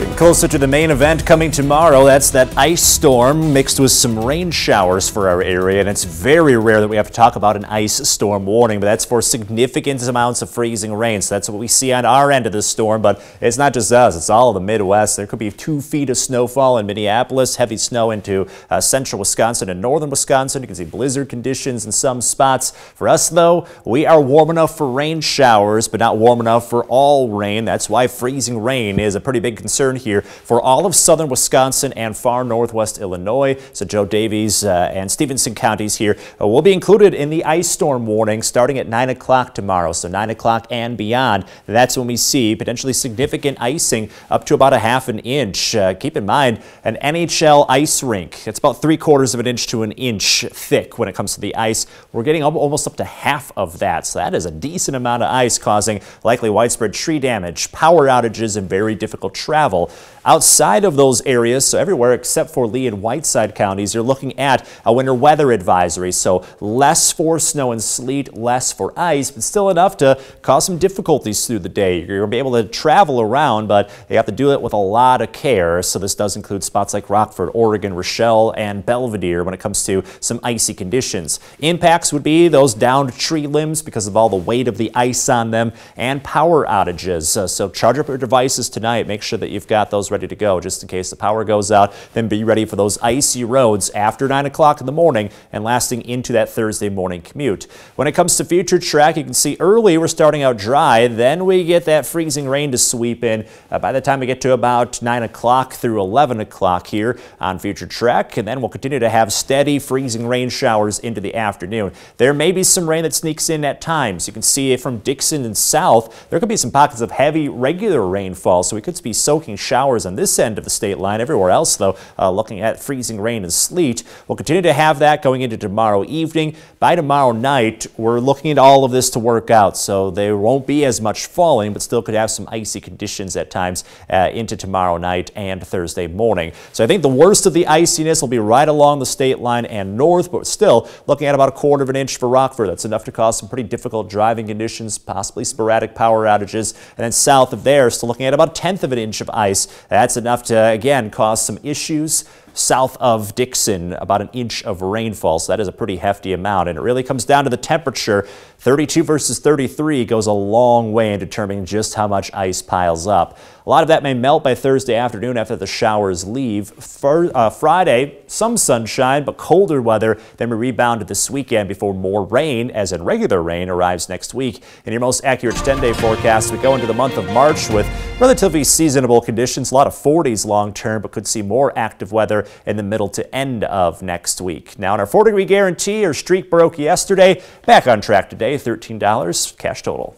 Getting closer to the main event coming tomorrow. That's that ice storm mixed with some rain showers for our area, and it's very rare that we have to talk about an ice storm warning, but that's for significant amounts of freezing rain. So that's what we see on our end of the storm, but it's not just us, it's all of the Midwest. There could be 2 feet of snowfall in Minneapolis, heavy snow into central Wisconsin and northern Wisconsin. You can see blizzard conditions in some spots. For us though, we are warm enough for rain showers, but not warm enough for all rain. That's why freezing rain is a pretty big concern here for all of southern Wisconsin and far northwest Illinois. So Joe Davies and Stevenson counties here will be included in the ice storm warning starting at 9 o'clock tomorrow. So 9 o'clock and beyond, that's when we see potentially significant icing up to about a ½ an inch. Keep in mind, an NHL ice rink, it's about 3/4 of an inch to an inch thick when it comes to the ice. We're getting almost up to half of that. So that is a decent amount of ice, causing likely widespread tree damage, power outages, and very difficult travel. Outside of those areas, so everywhere except for Lee and Whiteside counties, you're looking at a winter weather advisory. So less for snow and sleet, less for ice, but still enough to cause some difficulties through the day. You're going to be able to travel around, but you have to do it with a lot of care. So this does include spots like Rockford, Oregon, Rochelle, and Belvedere when it comes to some icy conditions. Impacts would be those downed tree limbs because of all the weight of the ice on them, and power outages. So charge up your devices tonight. Make sure that you've got those ready to go just in case the power goes out. Then be ready for those icy roads after 9 o'clock in the morning and lasting into that Thursday morning commute. When it comes to future track, you can see early we're starting out dry, then we get that freezing rain to sweep in by the time we get to about 9 o'clock through 11 o'clock here on future track, and then we'll continue to have steady freezing rain showers into the afternoon. There may be some rain that sneaks in at times. You can see from Dixon and south, there could be some pockets of heavy regular rainfall, so we could be soaking showers on this end of the state line. Everywhere else, though, looking at freezing rain and sleet. We'll continue to have that going into tomorrow evening. By tomorrow night, we're looking at all of this to work out, so there won't be as much falling, but still could have some icy conditions at times into tomorrow night and Thursday morning. So I think the worst of the iciness will be right along the state line and north, but still looking at about 1/4 of an inch for Rockford. That's enough to cause some pretty difficult driving conditions, possibly sporadic power outages. And then south of there, still looking at about 1/10 of an inch of ice. That's enough to, again, cause some issues. South of Dixon, about 1 inch of rainfall, so that is a pretty hefty amount. And it really comes down to the temperature. 32 versus 33 goes a long way in determining just how much ice piles up. A lot of that may melt by Thursday afternoon after the showers leave. Friday, some sunshine, but colder weather. Then we rebound this weekend before more rain, as in regular rain, arrives next week. In your most accurate 10-day forecast, we go into the month of March with relatively seasonable conditions. A lot of 40s long term, but could see more active weather in the middle to end of next week. Now, in our 4-degree guarantee, our streak broke yesterday. Back on track today, $13 cash total.